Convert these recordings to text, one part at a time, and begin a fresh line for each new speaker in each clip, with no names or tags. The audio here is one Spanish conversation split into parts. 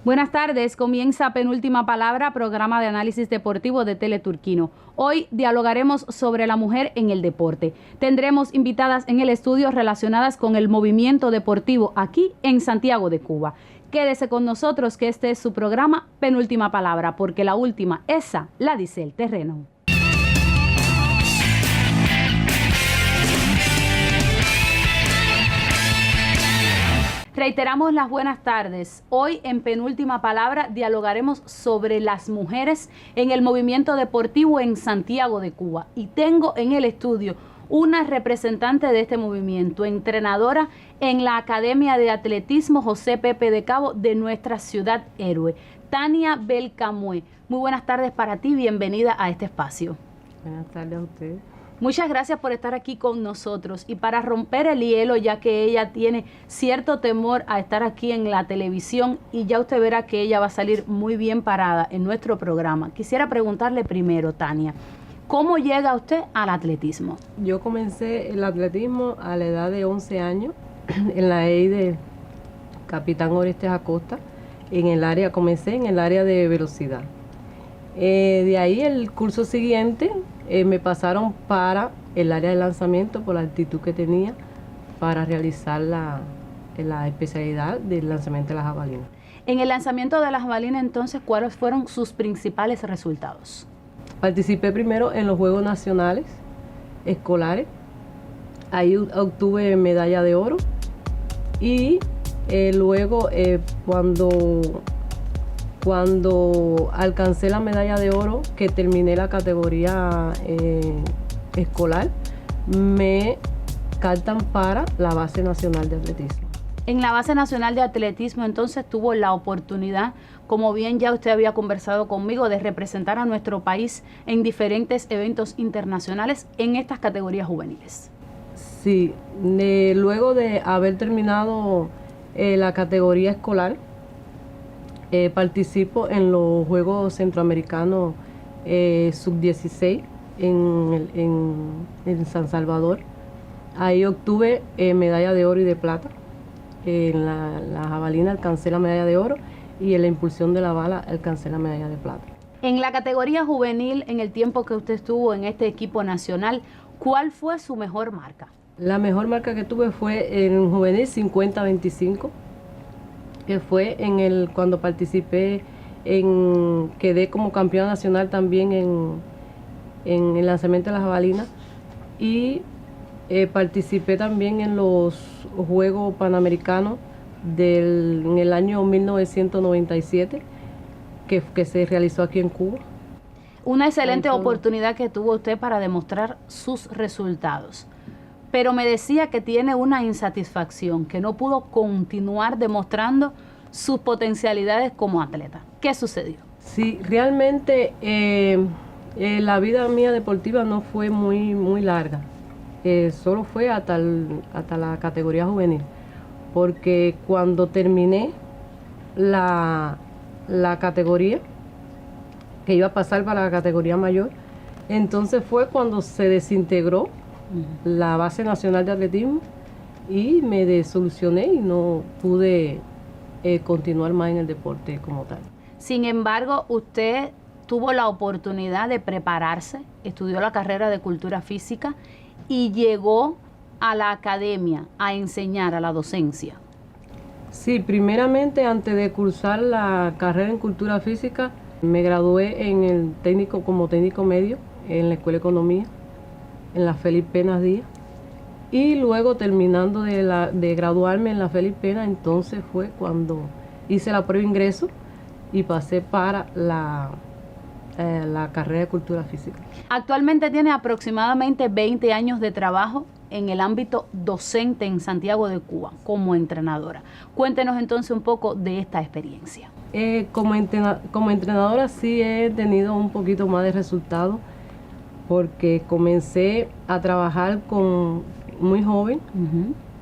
Buenas tardes, comienza Penúltima Palabra, programa de análisis deportivo de Teleturquino. Hoy dialogaremos sobre la mujer en el deporte. Tendremos invitadas en el estudio relacionadas con el movimiento deportivo aquí en Santiago de Cuba. Quédese con nosotros que este es su programa Penúltima Palabra, porque la última, esa la dice el terreno. Reiteramos las buenas tardes. Hoy en Penúltima Palabra dialogaremos sobre las mujeres en el movimiento deportivo en Santiago de Cuba. Y tengo en el estudio una representante de este movimiento, entrenadora en la Academia de Atletismo José Pepe de Cabo de nuestra ciudad héroe, Tania Belcamue. Muy buenas tardes para ti, bienvenida a este espacio.
Buenas tardes a ustedes.
Muchas gracias por estar aquí con nosotros y para romper el hielo, ya que ella tiene cierto temor a estar aquí en la televisión y ya usted verá que ella va a salir muy bien parada en nuestro programa. Quisiera preguntarle primero, Tania, ¿cómo llega usted al atletismo?
Yo comencé el atletismo a la edad de 11 años en la EI de Capitán Orestes Acosta, comencé en el área de velocidad. De ahí el curso siguiente me pasaron para el área de lanzamiento por la actitud que tenía para realizar la especialidad del lanzamiento de las jabalinas.
En el lanzamiento de las jabalinas, entonces, ¿cuáles fueron sus principales resultados?
Participé primero en los Juegos Nacionales Escolares, ahí obtuve medalla de oro y luego cuando alcancé la medalla de oro, que terminé la categoría escolar, me captan para la base nacional de atletismo.
En la base nacional de atletismo, entonces, tuvo la oportunidad, como bien ya usted había conversado conmigo, de representar a nuestro país en diferentes eventos internacionales en estas categorías juveniles.
Sí, luego de haber terminado la categoría escolar, participo en los Juegos Centroamericanos Sub-16 en San Salvador. Ahí obtuve medalla de oro y de plata. En la jabalina alcancé la medalla de oro y en la impulsión de la bala alcancé la medalla de plata.
En la categoría juvenil, en el tiempo que usted estuvo en este equipo nacional, ¿cuál fue su mejor marca?
La mejor marca que tuve fue en juvenil 50-25. Que fue cuando participé, quedé como campeona nacional también en el lanzamiento de las jabalinas y participé también en los Juegos Panamericanos en el año 1997 que se realizó aquí en Cuba.
Una excelente oportunidad que tuvo usted para demostrar sus resultados. Pero me decía que tiene una insatisfacción, que no pudo continuar demostrando sus potencialidades como atleta. ¿Qué sucedió?
Sí, realmente la vida mía deportiva no fue muy larga. Solo fue hasta la categoría juvenil. Porque cuando terminé la categoría, que iba a pasar para la categoría mayor, entonces fue cuando se desintegró la base nacional de atletismo y me desolucioné y no pude continuar más en el deporte como tal.
Sin embargo, usted tuvo la oportunidad de prepararse, estudió la carrera de cultura física y llegó a la academia a enseñar, a la docencia.
Sí, primeramente antes de cursar la carrera en cultura física, me gradué como técnico medio en la Escuela de Economía, en la Félix Penas Díaz, y luego terminando de graduarme en la Félix Penas, entonces fue cuando hice la prueba de ingreso y pasé para la carrera de cultura física.
Actualmente tiene aproximadamente 20 años de trabajo en el ámbito docente en Santiago de Cuba como entrenadora. Cuéntenos entonces un poco de esta experiencia.
Como entrenadora sí he tenido un poquito más de resultados, porque comencé a trabajar muy joven,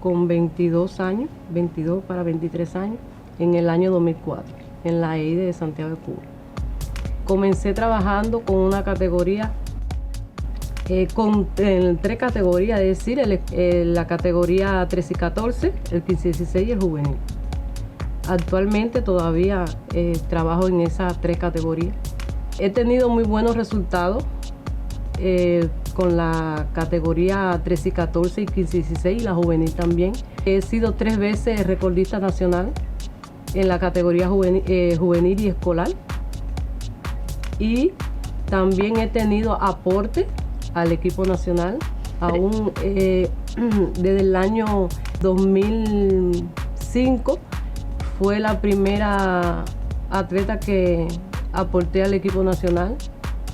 con 22 años, 22 para 23 años, en el año 2004, en la EI de Santiago de Cuba. Comencé trabajando con una categoría, en 3 categorías, es decir, la categoría 13 y 14, el 15 y 16 y el juvenil. Actualmente todavía trabajo en esas 3 categorías. He tenido muy buenos resultados con la categoría 13 y 14 y 15 y 16 y la juvenil también. He sido 3 veces recordista nacional en la categoría juvenil y escolar. Y también he tenido aporte al equipo nacional, aún desde el año 2005 fue la primera atleta que aporté al equipo nacional,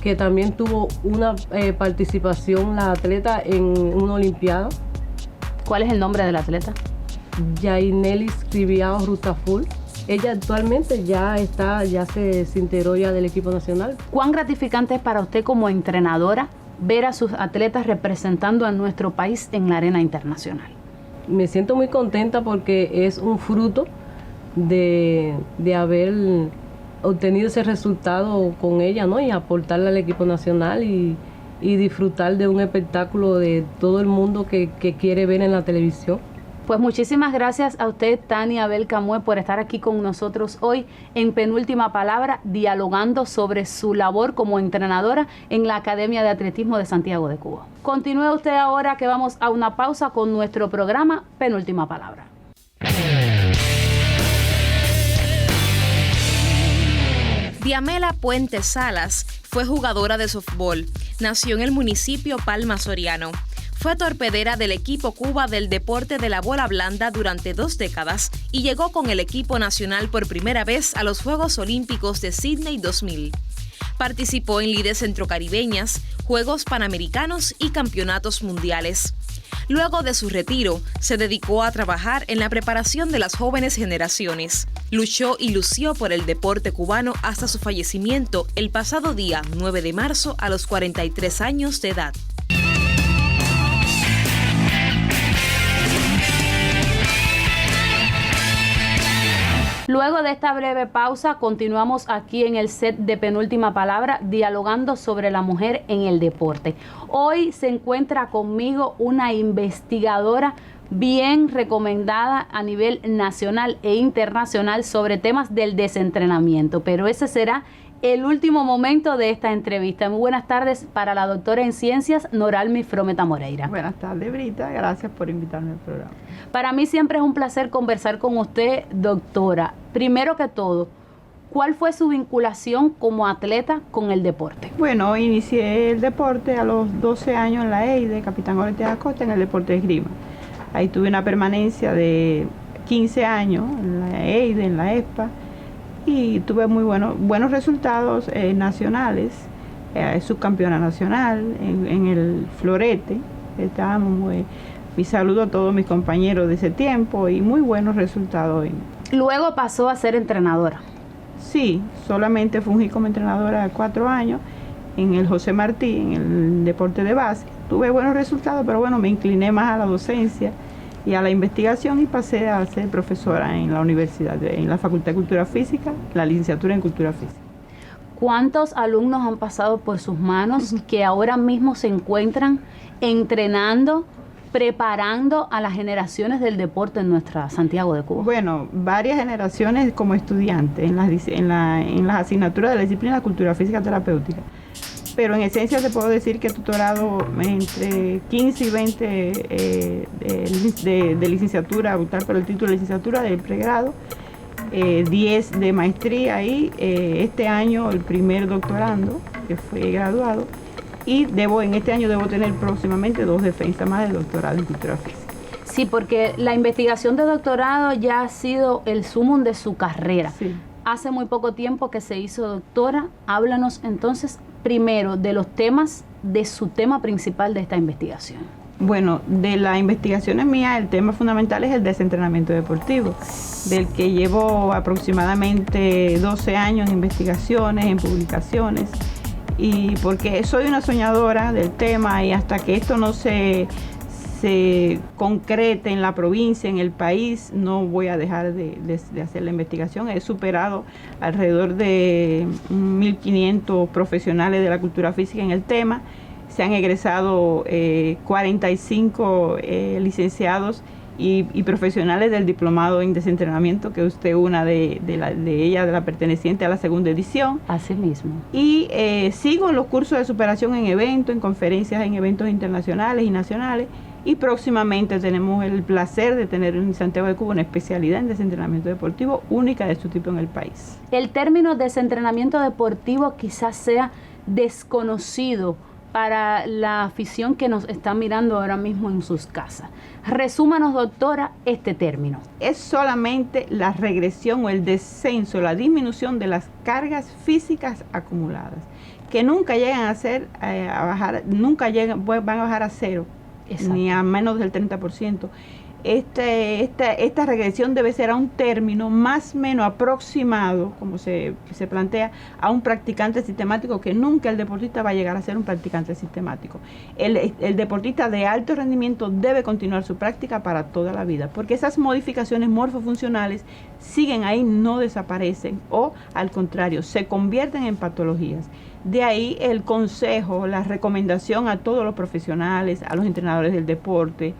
que también tuvo una participación la atleta en una olimpiada.
¿Cuál es el nombre del atleta?
Yainelis Cribiao Rutaful. Ella actualmente ya se integró ya del equipo nacional.
¿Cuán gratificante es para usted como entrenadora ver a sus atletas representando a nuestro país en la arena internacional?
Me siento muy contenta porque es un fruto de haber obtenido ese resultado con ella, ¿no? Y aportarle al equipo nacional y disfrutar de un espectáculo de todo el mundo que quiere ver en la televisión.
Pues muchísimas gracias a usted, Tania Abel Camué, por estar aquí con nosotros hoy en Penúltima Palabra, dialogando sobre su labor como entrenadora en la Academia de Atletismo de Santiago de Cuba. Continúe usted ahora, que vamos a una pausa con nuestro programa Penúltima Palabra.
Diamela Puente Salas fue jugadora de softball. Nació en el municipio Palma Soriano. Fue torpedera del equipo Cuba del deporte de la bola blanda durante 2 décadas y llegó con el equipo nacional por primera vez a los Juegos Olímpicos de Sydney 2000. Participó en lides centrocaribeñas, Juegos Panamericanos y Campeonatos Mundiales. Luego de su retiro, se dedicó a trabajar en la preparación de las jóvenes generaciones. Luchó y lució por el deporte cubano hasta su fallecimiento el pasado día 9 de marzo a los 43 años de edad.
Luego de esta breve pausa, continuamos aquí en el set de Penúltima Palabra, dialogando sobre la mujer en el deporte. Hoy se encuentra conmigo una investigadora bien recomendada a nivel nacional e internacional sobre temas del desentrenamiento, pero ese será el último momento de esta entrevista. Muy buenas tardes para la doctora en ciencias, Noralmi Frometa Moreira.
Buenas tardes, Brita. Gracias por invitarme al programa.
Para mí siempre es un placer conversar con usted, doctora. Primero que todo, ¿cuál fue su vinculación como atleta con el deporte?
Bueno, inicié el deporte a los 12 años en la EIDE, Capitán Ortega Acosta, en el deporte de esgrima. Ahí tuve una permanencia de 15 años en la EIDE, en la ESPA, y tuve muy buenos resultados nacionales, subcampeona nacional en el florete. Estábamos mi saludo a todos mis compañeros de ese tiempo y muy buenos resultados.
Luego pasó a ser entrenadora.
Sí, solamente fungí como entrenadora 4 años en el José Martí, en el deporte de base. Tuve buenos resultados, pero bueno, me incliné más a la docencia y a la investigación y pasé a ser profesora en la universidad, en la Facultad de Cultura Física, la licenciatura en Cultura Física.
¿Cuántos alumnos han pasado por sus manos que ahora mismo se encuentran entrenando, preparando a las generaciones del deporte en nuestra Santiago de Cuba?
Bueno, varias generaciones como estudiantes en las asignaturas de la disciplina de Cultura Física Terapéutica. Pero en esencia te puedo decir que he tutorado entre 15 y 20 de licenciatura, optar por el título de licenciatura del pregrado, 10 de maestría y este año el primer doctorando que fue graduado, y en este año debo tener próximamente 2 defensas más de doctorado en Cultura Física.
Sí, porque la investigación de doctorado ya ha sido el sumum de su carrera.
Sí.
Hace muy poco tiempo que se hizo doctora. Háblanos entonces primero de los temas, de su tema principal de esta investigación.
Bueno, de las investigaciones mías, el tema fundamental es el desentrenamiento deportivo, del que llevo aproximadamente 12 años en investigaciones, en publicaciones, y porque soy una soñadora del tema y hasta que esto no se concrete en la provincia, en el país, no voy a dejar de hacer la investigación. He superado alrededor de 1.500 profesionales de la cultura física en el tema. Se han egresado 45 licenciados y profesionales del diplomado en desentrenamiento, que usted una de ellas, de la perteneciente a la segunda edición.
Así mismo.
Y sigo en los cursos de superación en eventos, en conferencias, en eventos internacionales y nacionales. Y próximamente tenemos el placer de tener en Santiago de Cuba una especialidad en desentrenamiento deportivo única de su tipo en el país.
El término desentrenamiento deportivo quizás sea desconocido para la afición que nos está mirando ahora mismo en sus casas. Resúmanos, doctora, este término.
Es solamente la regresión o el descenso, la disminución de las cargas físicas acumuladas, que nunca llegan a bajar, van a bajar a cero. Exacto. Ni a menos del 30%. Esta regresión debe ser a un término más o menos aproximado, como se plantea, a un practicante sistemático, que nunca el deportista va a llegar a ser un practicante sistemático. El deportista de alto rendimiento debe continuar su práctica para toda la vida, porque esas modificaciones morfofuncionales siguen ahí, no desaparecen, o al contrario, se convierten en patologías. De ahí el consejo, la recomendación a todos los profesionales, a los entrenadores del deporte,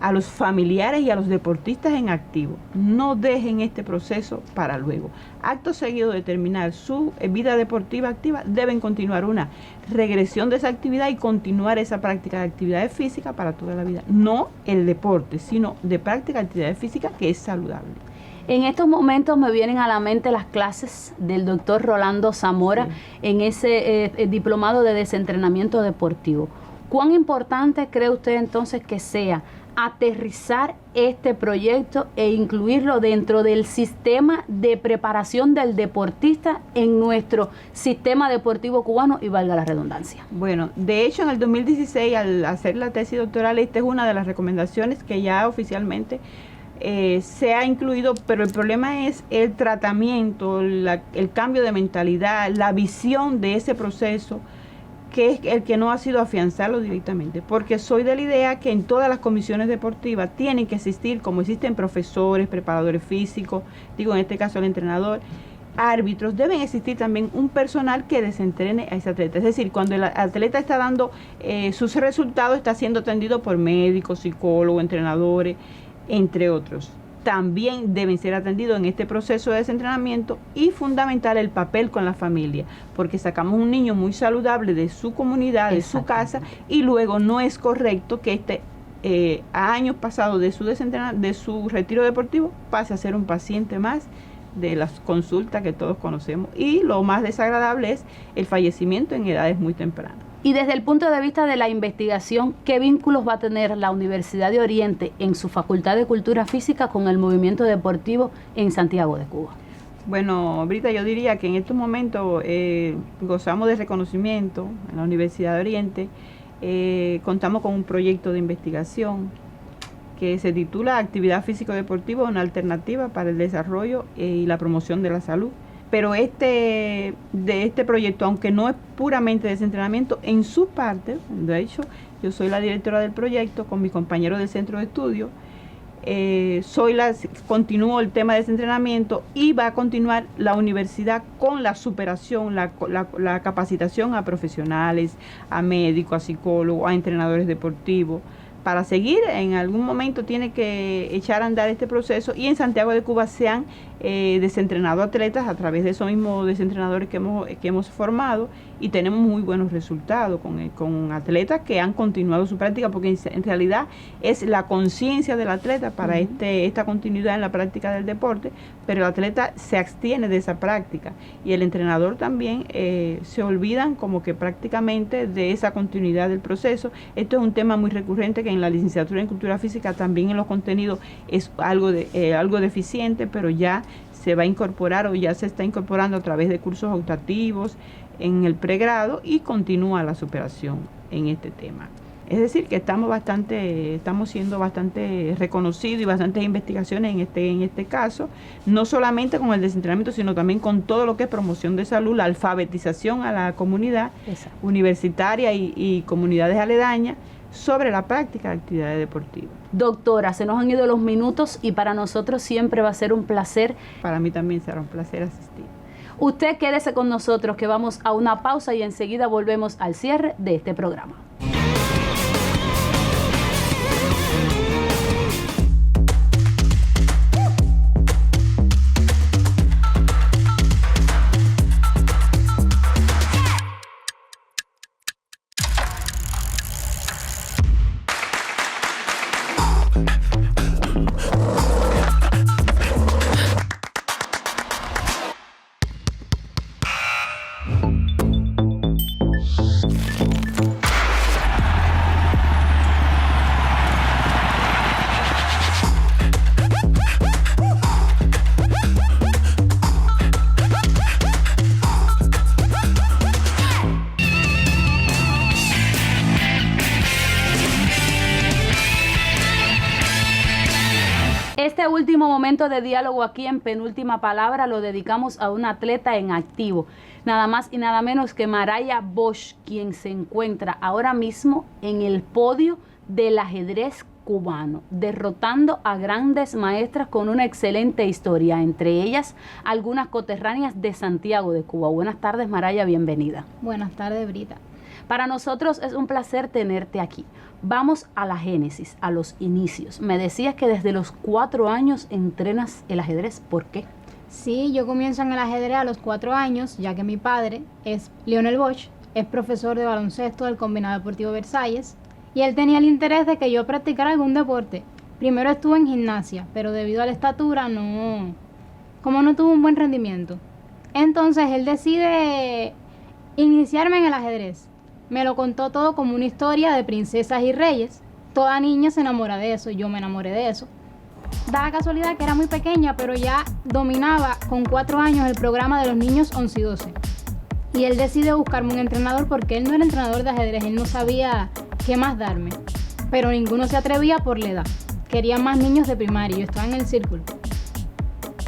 a los familiares y a los deportistas en activo: no dejen este proceso para luego. Acto seguido de terminar su vida deportiva activa, deben continuar una regresión de esa actividad y continuar esa práctica de actividades físicas para toda la vida. No el deporte, sino de práctica de actividades físicas que es saludable.
En estos momentos me vienen a la mente las clases del doctor Rolando Zamora, sí, en ese diplomado de desentrenamiento deportivo. ¿Cuán importante cree usted entonces que sea aterrizar este proyecto e incluirlo dentro del sistema de preparación del deportista en nuestro sistema deportivo cubano, y valga la redundancia?
Bueno, de hecho en el 2016, al hacer la tesis doctoral, esta es una de las recomendaciones que ya oficialmente se ha incluido, pero el problema es el tratamiento, el cambio de mentalidad, la visión de ese proceso, que es el que no ha sido afianzarlo directamente, porque soy de la idea que en todas las comisiones deportivas tienen que existir, como existen profesores, preparadores físicos, digo en este caso el entrenador, árbitros, deben existir también un personal que desentrene a ese atleta. Es decir, cuando el atleta está dando sus resultados, está siendo atendido por médicos, psicólogos, entrenadores, entre otros. También deben ser atendidos en este proceso de desentrenamiento, y fundamental el papel con la familia, porque sacamos un niño muy saludable de su comunidad, de su casa, y luego no es correcto que a años pasados de su retiro deportivo pase a ser un paciente más de las consultas que todos conocemos, y lo más desagradable es el fallecimiento en edades muy tempranas.
Y desde el punto de vista de la investigación, ¿qué vínculos va a tener la Universidad de Oriente en su Facultad de Cultura Física con el movimiento deportivo en Santiago de Cuba?
Bueno, Brita, yo diría que en estos momentos gozamos de reconocimiento en la Universidad de Oriente. Contamos con un proyecto de investigación que se titula Actividad Físico-Deportiva, una alternativa para el desarrollo y la promoción de la salud. Pero de este proyecto, aunque no es puramente desentrenamiento, en su parte, de hecho, yo soy la directora del proyecto con mis compañeros del centro de estudio, continúo el tema de desentrenamiento, y va a continuar la universidad con la superación, la capacitación a profesionales, a médicos, a psicólogos, a entrenadores deportivos. Para seguir, en algún momento tiene que echar a andar este proceso, y en Santiago de Cuba se han desentrenado atletas a través de esos mismos desentrenadores que hemos formado, y tenemos muy buenos resultados con atletas que han continuado su práctica, porque en realidad es la conciencia del atleta para esta continuidad en la práctica del deporte, pero el atleta se abstiene de esa práctica, y el entrenador también se olvidan como que prácticamente de esa continuidad del proceso. Esto es un tema muy recurrente, que en la licenciatura en Cultura Física también en los contenidos es algo deficiente, pero ya se va a incorporar, o ya se está incorporando a través de cursos optativos en el pregrado, y continúa la superación en este tema. Es decir, que estamos siendo bastante reconocidos, y bastantes investigaciones en este caso, no solamente con el desentrenamiento, sino también con todo lo que es promoción de salud, la alfabetización a la comunidad universitaria y comunidades aledañas sobre la práctica de actividades deportivas.
Doctora, se nos han ido los minutos, y para nosotros siempre va a ser un placer.
Para mí también será un placer asistir.
Usted quédese con nosotros, que vamos a una pausa y enseguida volvemos al cierre de este programa. Este último momento de diálogo aquí en Penúltima Palabra lo dedicamos a una atleta en activo, nada más y nada menos que Maraya Bosch, quien se encuentra ahora mismo en el podio del ajedrez cubano, derrotando a grandes maestras con una excelente historia, entre ellas algunas coterráneas de Santiago de Cuba. Buenas tardes, Maraya, bienvenida.
Buenas tardes, Brita.
Para nosotros es un placer tenerte aquí. Vamos a la génesis, a los inicios. Me decías que desde los 4 años entrenas el ajedrez. ¿Por qué?
Sí, yo comienzo en el ajedrez a los 4 años, ya que mi padre es Lionel Bosch, es profesor de baloncesto del Combinado Deportivo Versalles, y él tenía el interés de que yo practicara algún deporte. Primero estuve en gimnasia, pero debido a la estatura no tuve un buen rendimiento. Entonces él decide iniciarme en el ajedrez. Me lo contó todo como una historia de princesas y reyes. Toda niña se enamora de eso, y yo me enamoré de eso. Da la casualidad que era muy pequeña, pero ya dominaba con 4 años el programa de los niños 11 y 12. Y él decide buscarme un entrenador porque él no era entrenador de ajedrez, él no sabía qué más darme. Pero ninguno se atrevía por la edad. Querían más niños de primaria, yo estaba en el círculo.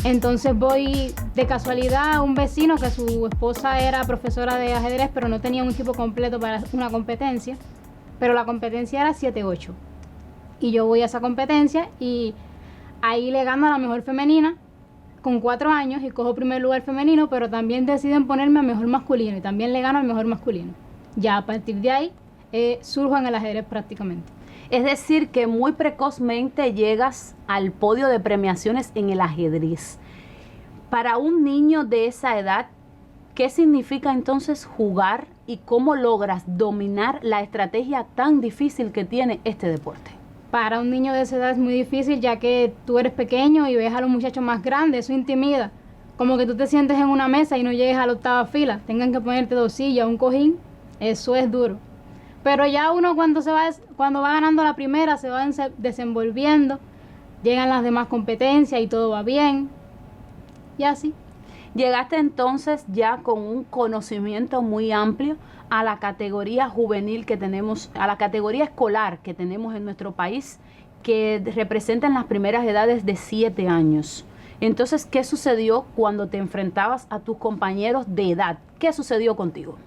Entonces voy de casualidad a un vecino que su esposa era profesora de ajedrez, pero no tenía un equipo completo para una competencia. Pero la competencia era 7-8. Y yo voy a esa competencia y ahí le gano a la mejor femenina con 4 años y cojo primer lugar femenino, pero también deciden ponerme a mejor masculino y también le gano al mejor masculino. Ya a partir de ahí surjo en el ajedrez prácticamente.
Es decir, que muy precozmente llegas al podio de premiaciones en el ajedrez. Para un niño de esa edad, ¿qué significa entonces jugar y cómo logras dominar la estrategia tan difícil que tiene este deporte?
Para un niño de esa edad es muy difícil, ya que tú eres pequeño y ves a los muchachos más grandes, eso intimida. Como que tú te sientes en una mesa y no llegues a la 8ª fila, tengan que ponerte 2 sillas, un cojín, eso es duro. Pero ya uno cuando va ganando la primera, se va desenvolviendo, llegan las demás competencias y todo va bien, y así.
Llegaste entonces ya con un conocimiento muy amplio a la categoría juvenil que tenemos, a la categoría escolar que tenemos en nuestro país, que representan las primeras edades de 7 años. Entonces, ¿qué sucedió cuando te enfrentabas a tus compañeros de edad? ¿Qué sucedió contigo?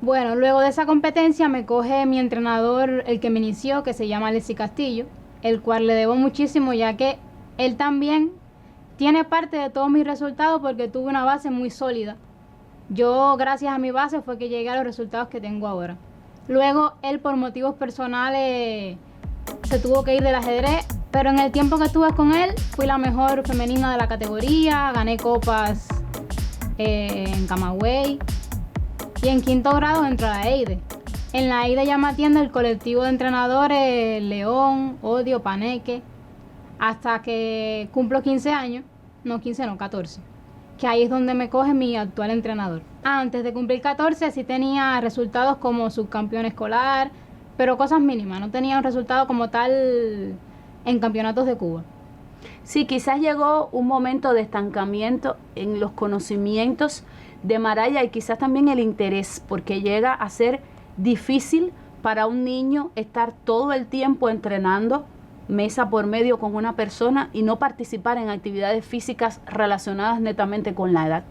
Bueno, luego de esa competencia me coge mi entrenador, el que me inició, que se llama Alexis Castillo, el cual le debo muchísimo, ya que él también tiene parte de todos mis resultados porque tuve una base muy sólida. Yo, gracias a mi base, fue que llegué a los resultados que tengo ahora. Luego, él por motivos personales se tuvo que ir del ajedrez, pero en el tiempo que estuve con él, fui la mejor femenina de la categoría, gané copas en Camagüey. Y en 5º grado entro a la EIDE. En la EIDE ya me atiende el colectivo de entrenadores León, Odio, Paneque, hasta que cumplo 15 años, no 15, no 14, que ahí es donde me coge mi actual entrenador. Antes de cumplir 14 sí tenía resultados como subcampeón escolar, pero cosas mínimas, no tenía un resultado como tal en campeonatos de Cuba.
Sí, quizás llegó un momento de estancamiento en los conocimientos de Maraya y quizás también el interés, porque llega a ser difícil para un niño estar todo el tiempo entrenando mesa por medio con una persona y no participar en actividades físicas relacionadas netamente con la edad.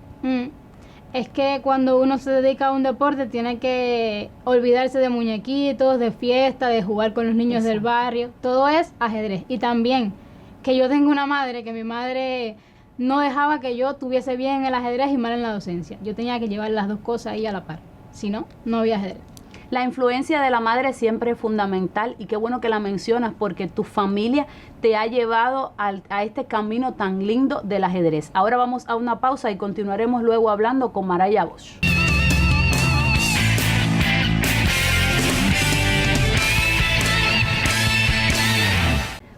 Es que cuando uno se dedica a un deporte tiene que olvidarse de muñequitos, de fiesta, de jugar con los niños del barrio, todo es ajedrez. Y también que yo tengo una madre, que mi madre no dejaba que yo tuviese bien el ajedrez y mal en la docencia. Yo tenía que llevar las dos cosas ahí a la par. Si no, no había ajedrez.
La influencia de la madre siempre es fundamental y qué bueno que la mencionas porque tu familia te ha llevado a este camino tan lindo del ajedrez. Ahora vamos a una pausa y continuaremos luego hablando con Maraya Bosch.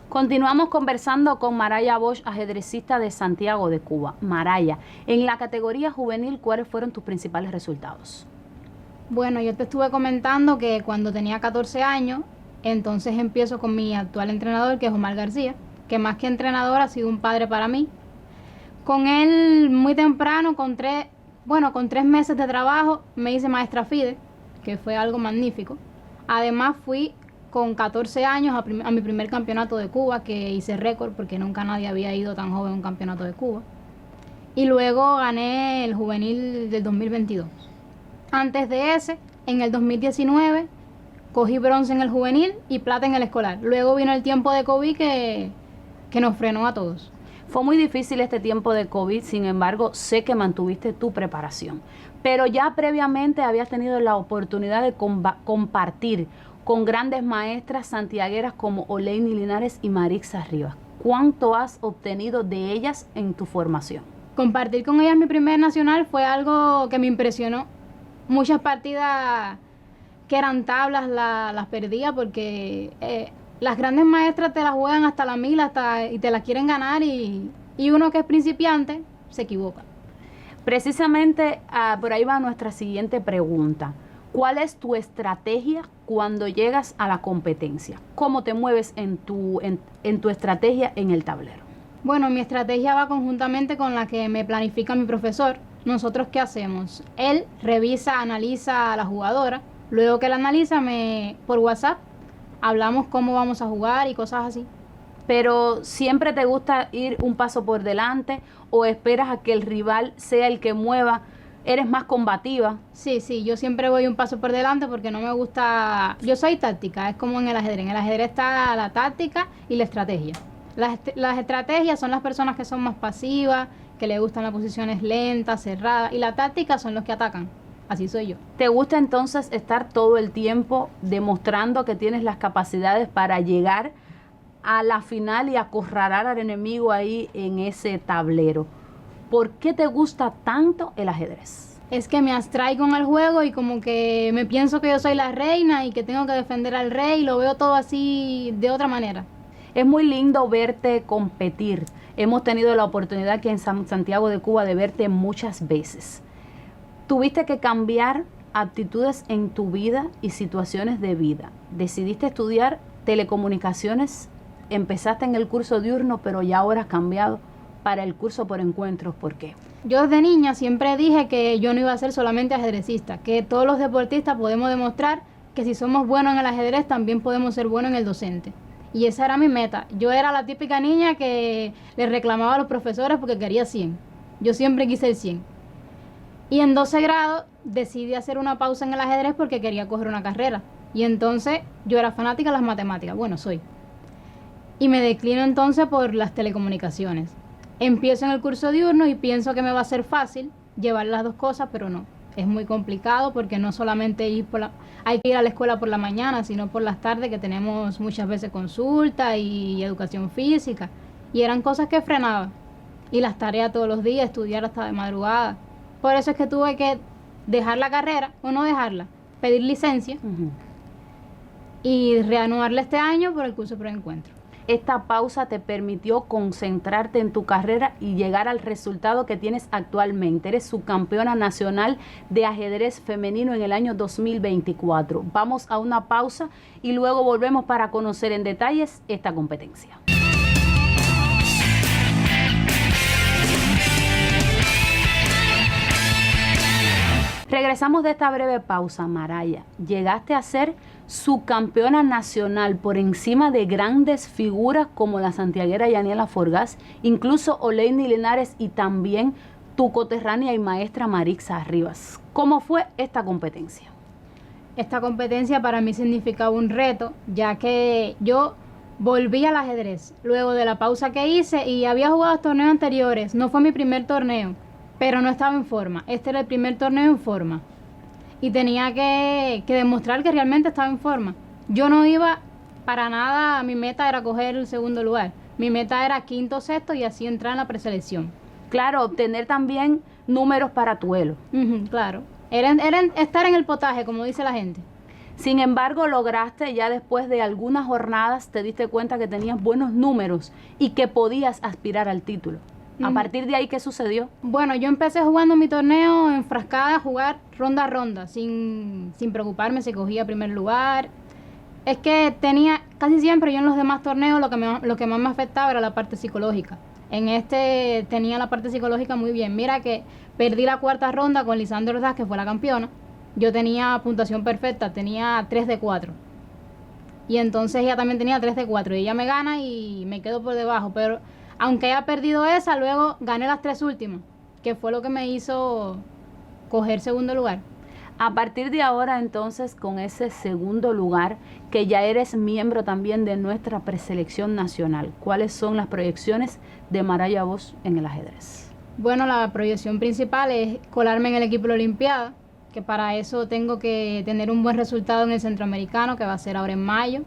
Continuamos conversando con Maraya Bosch, ajedrecista de Santiago de Cuba. Maraya, en la categoría juvenil, ¿cuáles fueron tus principales resultados?
Bueno, yo te estuve comentando que cuando tenía 14 años, entonces empiezo con mi actual entrenador, que es Omar García, que más que entrenador ha sido un padre para mí. Con él muy temprano, con 3 meses de trabajo, me hice maestra FIDE, que fue algo magnífico. Además fui con 14 años a mi primer campeonato de Cuba, que hice récord porque nunca nadie había ido tan joven a un campeonato de Cuba. Y luego gané el juvenil del 2022. Antes de ese, en el 2019, cogí bronce en el juvenil y plata en el escolar. Luego vino el tiempo de COVID que nos frenó a todos.
Fue muy difícil este tiempo de COVID, sin embargo, sé que mantuviste tu preparación. Pero ya previamente habías tenido la oportunidad de compartir con grandes maestras santiagueras como Oleini Linares y Marixa Rivas. ¿Cuánto has obtenido de ellas en tu formación?
Compartir con ellas mi primer nacional fue algo que me impresionó. Muchas partidas que eran tablas las perdía porque las grandes maestras te las juegan hasta la mil y te las quieren ganar y uno que es principiante se equivoca.
Precisamente por ahí va nuestra siguiente pregunta. ¿Cuál es tu estrategia cuando llegas a la competencia? ¿Cómo te mueves en tu estrategia en el tablero?
Bueno, mi estrategia va conjuntamente con la que me planifica mi profesor. ¿Nosotros qué hacemos? Él revisa, analiza a la jugadora. Luego que la analiza, por WhatsApp hablamos cómo vamos a jugar y cosas así.
Pero ¿siempre te gusta ir un paso por delante o esperas a que el rival sea el que mueva? ¿Eres más combativa?
Sí, yo siempre voy un paso por delante porque no me gusta... Yo soy táctica, es como en el ajedrez. En el ajedrez está la táctica y la estrategia. Las estrategias son las personas que son más pasivas, que le gustan las posiciones lentas, cerradas, y la táctica son los que atacan. Así soy yo.
¿Te gusta entonces estar todo el tiempo demostrando que tienes las capacidades para llegar a la final y acorralar al enemigo ahí en ese tablero? ¿Por qué te gusta tanto el ajedrez?
Es que me abstraigo en el juego y como que me pienso que yo soy la reina y que tengo que defender al rey, lo veo todo así de otra manera.
Es muy lindo verte competir. Hemos tenido la oportunidad aquí en Santiago de Cuba de verte muchas veces. Tuviste que cambiar aptitudes en tu vida y situaciones de vida. Decidiste estudiar telecomunicaciones, empezaste en el curso diurno, pero ya ahora has cambiado para el curso por encuentros. ¿Por qué?
Yo desde niña siempre dije que yo no iba a ser solamente ajedrecista, que todos los deportistas podemos demostrar que si somos buenos en el ajedrez también podemos ser buenos en el docente. Y esa era mi meta. Yo era la típica niña que le reclamaba a los profesores porque quería 100. Yo siempre quise el 100. Y en 12 grado decidí hacer una pausa en el ajedrez porque quería coger una carrera. Y entonces yo era fanática de las matemáticas. Bueno, soy. Y me declino entonces por las telecomunicaciones. Empiezo en el curso diurno y pienso que me va a ser fácil llevar las dos cosas, pero no. Es muy complicado porque no solamente hay que ir a la escuela por la mañana, sino por las tardes que tenemos muchas veces consulta y educación física. Y eran cosas que frenaba. Y las tareas todos los días, estudiar hasta de madrugada. Por eso es que tuve que dejar la carrera o no dejarla, pedir licencia y reanudarla este año por el curso preencuentro.
Esta pausa te permitió concentrarte en tu carrera y llegar al resultado que tienes actualmente. Eres subcampeona nacional de ajedrez femenino en el año 2024. Vamos a una pausa y luego volvemos para conocer en detalles esta competencia. Regresamos de esta breve pausa. Maraya, llegaste a ser subcampeona nacional por encima de grandes figuras como la santiaguera Yaniela Forgás, incluso Oleini Linares y también tu coterránea y maestra Marixa Rivas. ¿Cómo fue esta competencia?
Esta competencia para mí significaba un reto, ya que yo volví al ajedrez luego de la pausa que hice y había jugado torneos anteriores. No fue mi primer torneo, pero no estaba en forma. Este era el primer torneo en forma. Y tenía que demostrar que realmente estaba en forma. Yo no iba para nada, mi meta era coger el segundo lugar. Mi meta era quinto, sexto y así entrar en la preselección.
Claro, obtener también números para tu elo.
Claro. Era estar en el potaje, como dice la gente.
Sin embargo, lograste ya después de algunas jornadas, te diste cuenta que tenías buenos números y que podías aspirar al título. A partir de ahí, ¿qué sucedió?
Bueno, yo empecé jugando mi torneo enfrascada a jugar ronda a ronda, sin preocuparme si cogía primer lugar. Es que tenía, casi siempre yo en los demás torneos lo que más me afectaba era la parte psicológica. En este tenía la parte psicológica muy bien. Mira que perdí la cuarta ronda con Lisandro Ordaz, que fue la campeona. Yo tenía puntuación perfecta, tenía 3 de 4. y entonces ella también tenía 3 de 4 y ella me gana y me quedo por debajo, pero aunque haya perdido esa, luego gané las 3 últimas, que fue lo que me hizo coger segundo lugar.
A partir de ahora, entonces, con ese segundo lugar, que ya eres miembro también de nuestra preselección nacional, ¿cuáles son las proyecciones de Maraya Bosch en el ajedrez?
Bueno, la proyección principal es colarme en el equipo de la Olimpiada, que para eso tengo que tener un buen resultado en el Centroamericano, que va a ser ahora en mayo,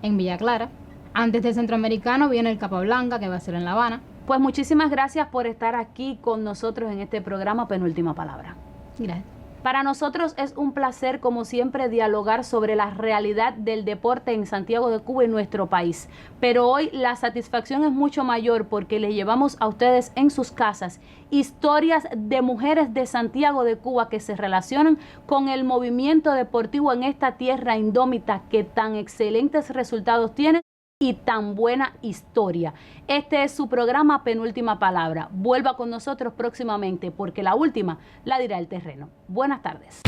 en Villa Clara. Antes del Centroamericano viene el Capablanca, que va a ser en La Habana.
Pues muchísimas gracias por estar aquí con nosotros en este programa Penúltima Palabra.
Gracias.
Para nosotros es un placer, como siempre, dialogar sobre la realidad del deporte en Santiago de Cuba y nuestro país. Pero hoy la satisfacción es mucho mayor porque les llevamos a ustedes en sus casas historias de mujeres de Santiago de Cuba que se relacionan con el movimiento deportivo en esta tierra indómita que tan excelentes resultados tiene y tan buena historia. Este es su programa Penúltima Palabra. Vuelva con nosotros próximamente porque la última la dirá el terreno. Buenas tardes.